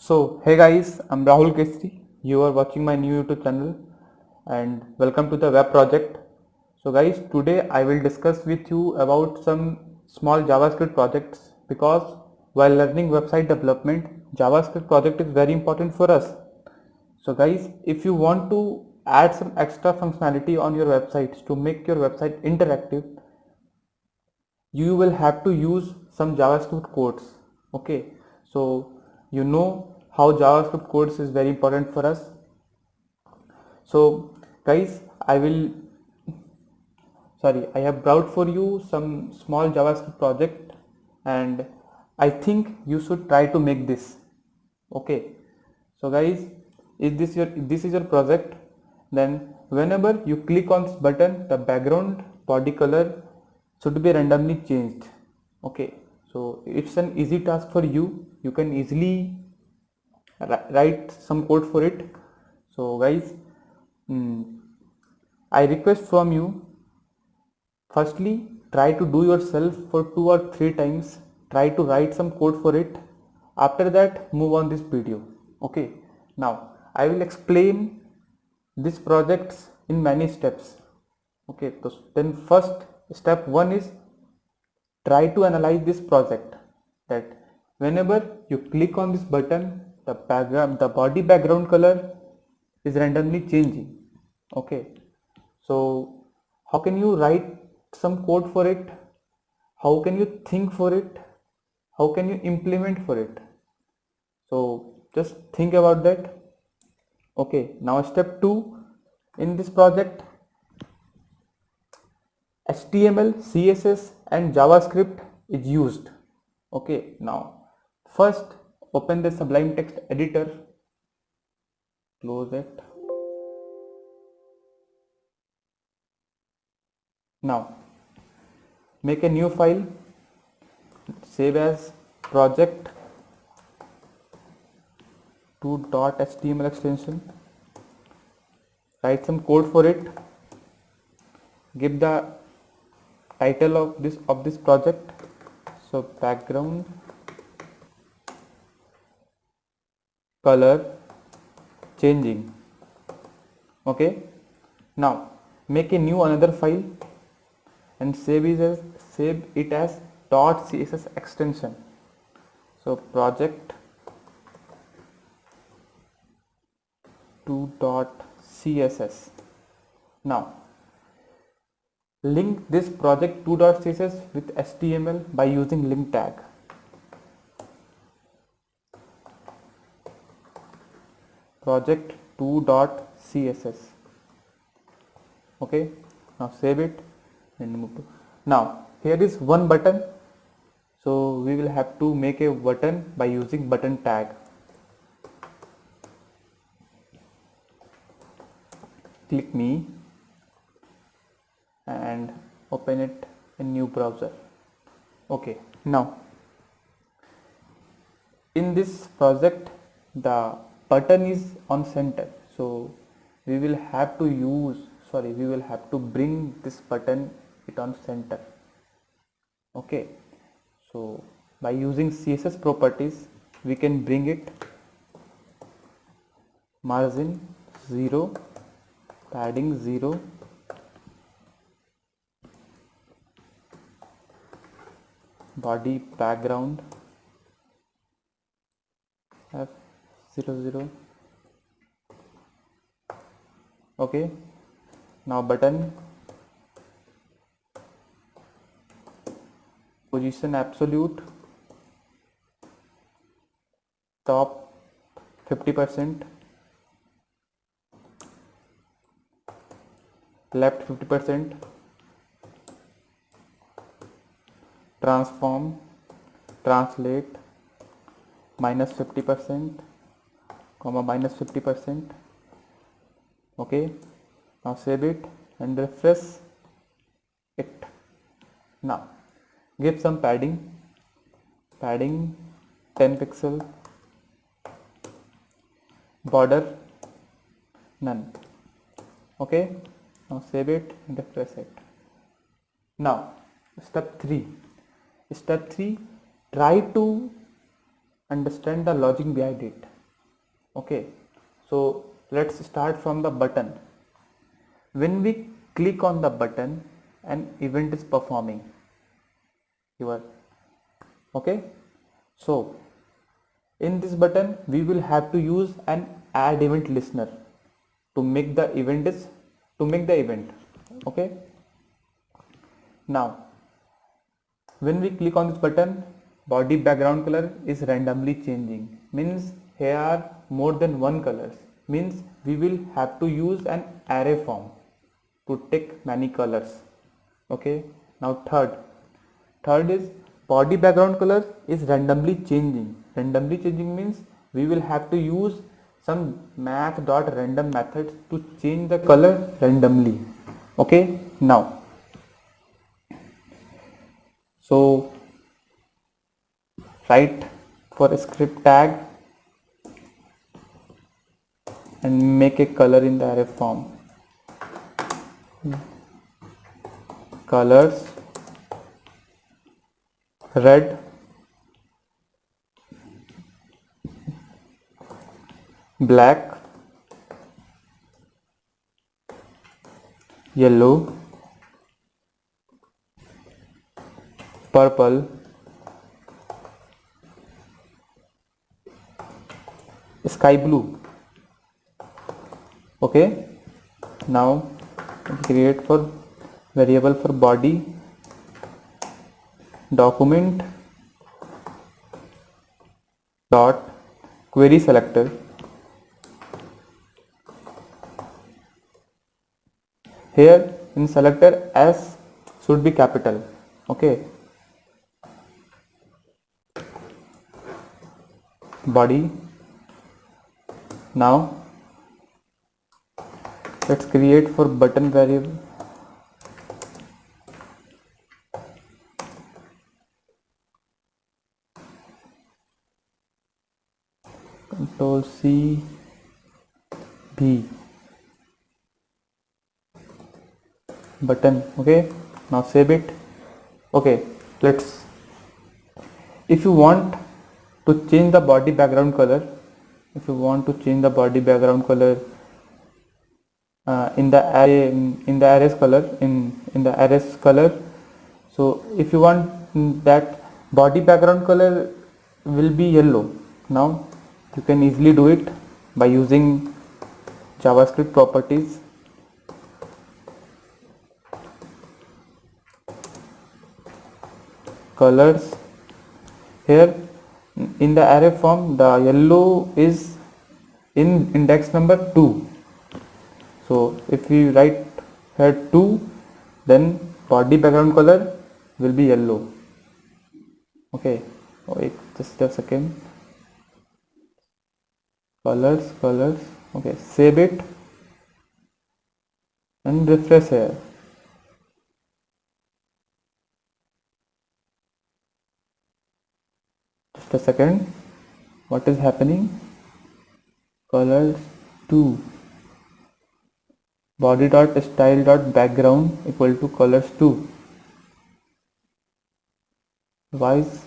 So, hey guys, I'm Rahul Kestri. You are watching my new YouTube channel and welcome to the web project. So guys, today I will discuss with you about some small JavaScript projects because while learning website development, JavaScript project is very important for us. So guys, if you want to add some extra functionality on your websites to make your website interactive, you will have to use some JavaScript codes. Okay, so you know how JavaScript codes is very important for us. So guys, I have brought for you some small JavaScript project and I think you should try to make this. Okay, so guys, if this is your project, then whenever you click on this button, the background body color should be randomly changed. Okay, so it's an easy task for you. You can easily write some code for it. So guys, I request from you, firstly try to do yourself for 2 or 3 times, try to write some code for it. After that, move on this video. Okay, now I will explain these projects in many steps. Okay, so then first step 1 is try to analyze this project, that whenever you click on this button, the body background color is randomly changing. Okay, so how can you write some code for it? How can you think for it? How can you implement for it? So just think about that. Okay, now step 2 in this project, HTML, CSS and JavaScript is used. Okay, now first open the Sublime Text Editor, close it. Now make a new file, save as project 2.html extension, write some code for it, give the title of this project, so background color changing. Okay, now make a new another file and save it as .css extension, so project 2.css. now link this project 2.css with HTML by using link tag. Project 2.css. Okay, now save it and move to. Now here is one button, so we will have to make a button by using button tag. Click me and open it in new browser. Okay, now in this project the button is on center, so we will have to bring this button it on center. Okay, so by using CSS properties we can bring it margin 0, padding 0, body background F00. Okay, now button position absolute, top 50%, left 50%, transform, translate minus 50%, comma minus 50%. Okay, now save it and refresh it. Now give some padding 10 pixel, border none. Okay, now save it and refresh it. Now step 3, try to understand the logic behind it. Okay, so let's start from the button. When we click on the button, an event is performing. Okay, so in this button we will have to use an add event listener to make the event. Okay, now when we click on this button, body background color is randomly changing, means here are more than one colors, means we will have to use an array form to take many colors. Okay, now third is body background color is randomly changing means we will have to use some math.random methods to change the color randomly. Okay, now so write for a script tag and make a color in the array form. Colors red, black, yellow, purple, sky blue. Okay, now create for variable for body document dot query selector. Here in selector S should be capital. Okay, body. Now let's create for button variable Control C B button. Okay, now save it. Okay, let's, if you want to change the body background color, in the array, in the arrays color, in the arrays color, so if you want that body background color will be yellow, now you can easily do it by using JavaScript properties. Colors, here in the array form the yellow is in index number 2, so if we write here 2, then body background color will be yellow. Okay, wait just a second. Colors, okay, save it and refresh here. Just a second, what is happening? Colors 2, body dot style dot background equal to colors 2. Why is,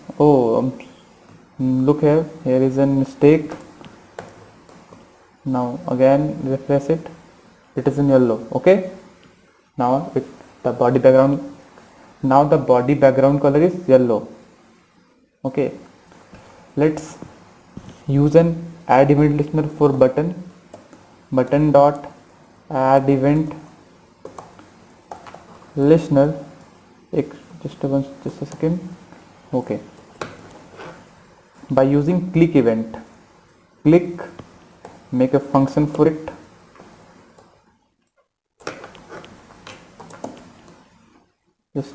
look here, is a mistake. Now again refresh it, it is in yellow. Okay, now the body background color is yellow. Okay, let's use an add event listener for button dot add event listener. Just a second. Okay, by using click event, make a function for it. Just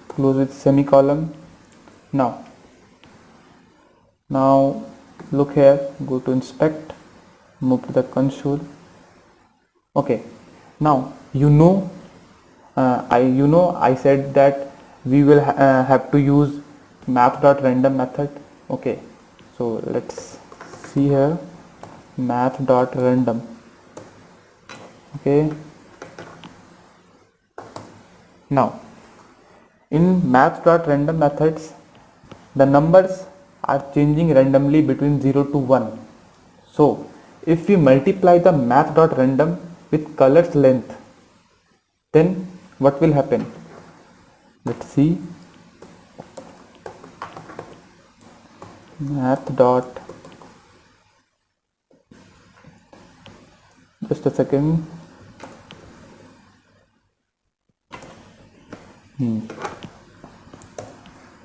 close with semicolon. Now look here, go to inspect, move to the console. Okay, now I said that we will have to use math.random method. Okay, so let's see here, math.random. Okay, now in math.random methods the numbers are changing randomly between 0 to 1. So if we multiply the math.random with colors length, then what will happen? Let's see. Math dot, just a second.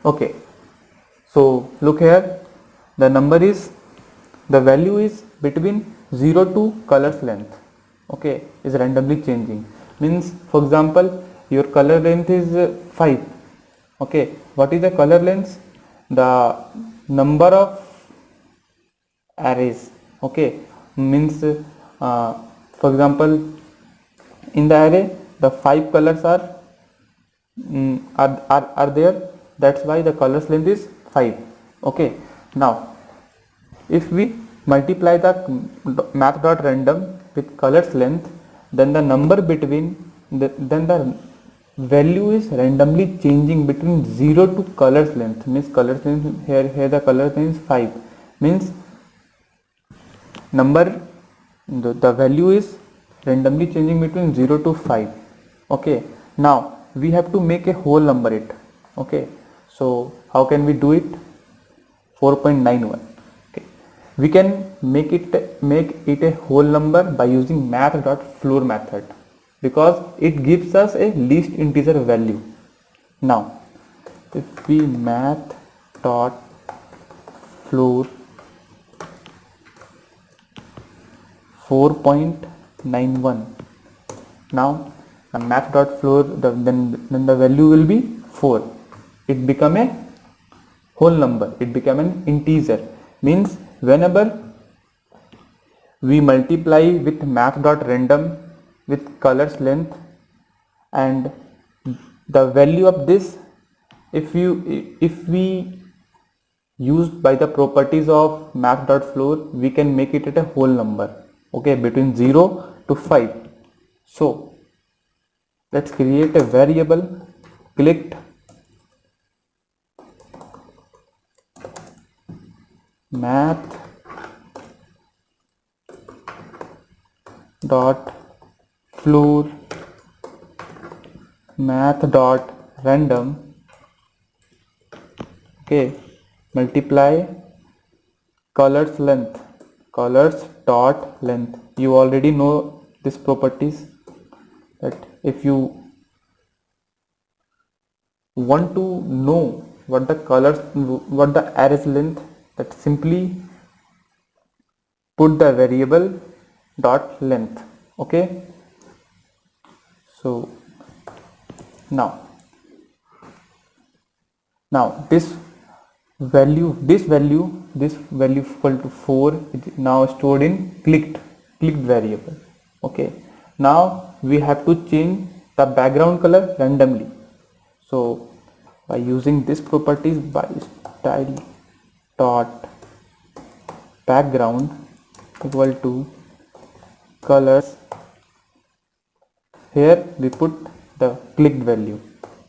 Okay, so look here, the value is between 0 to colors length, okay, is randomly changing. Means, for example, your color length is 5. Okay, what is the color length? The number of arrays. Okay, means for example, in the array the 5 colors are there, that's why the colors length is 5. Okay, now if we multiply the math.random with colors length, then the number between then the value is randomly changing between 0 to colors length. Means colors length, here the color length is 5, means the value is randomly changing between 0 to 5. Okay, now we have to make a whole number it. Okay, so how can we do it? 4.91. Okay, we can make it a whole number by using math.floor method, because it gives us a least integer value. Now if we math.floor 4.91, now math.floor, then the value will be 4. It become a whole number, it become an integer. Means whenever we multiply with math.random with colors length, and the value of this, if we used by the properties of math.floor, we can make it at a whole number, okay, between 0 to 5. So let's create a variable clicked math dot floor math dot random, okay, multiply colors dot length. You already know this properties, that if you want to know what the array's length, that simply put the variable dot length. Okay, so now this value equal to 4 is now stored in clicked variable. Okay, now we have to change the background color randomly. So by using this properties, by style dot background equal to colors, here we put the clicked value.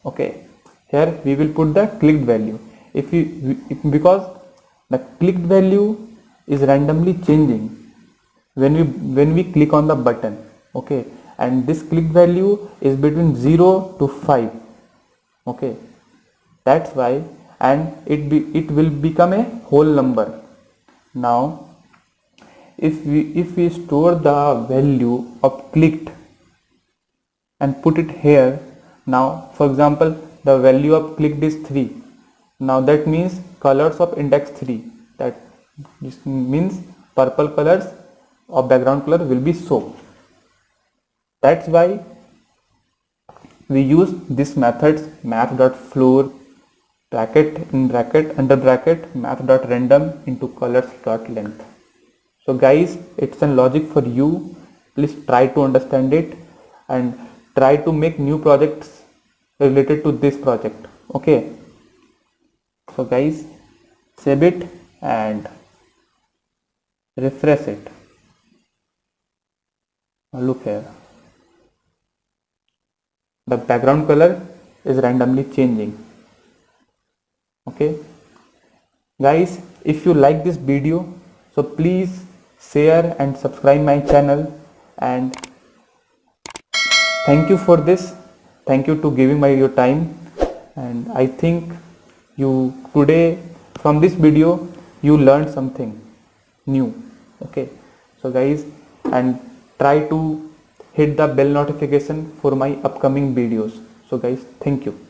Okay, here we will put the clicked value. Because the clicked value is randomly changing when we click on the button. Okay, and this clicked value is between 0 to 5. Okay, that's why, and it will become a whole number. Now if we store the value of clicked and put it here, now for example the value of clicked is 3, now that means colors of index 3, that this means purple colors of background color will be so. That's why we use this methods math.floor under bracket math.random into colors.length. So guys, it's a logic for you. Please try to understand it and try to make new projects related to this project. Okay, so guys, save it and refresh it. Now look here, the background color is randomly changing. Okay guys, if you like this video, so please share and subscribe my channel. And thank you for this. Thank you to giving your time. And I think you today from this video you learned something new. Okay, so guys, and try to hit the bell notification for my upcoming videos. So guys, thank you.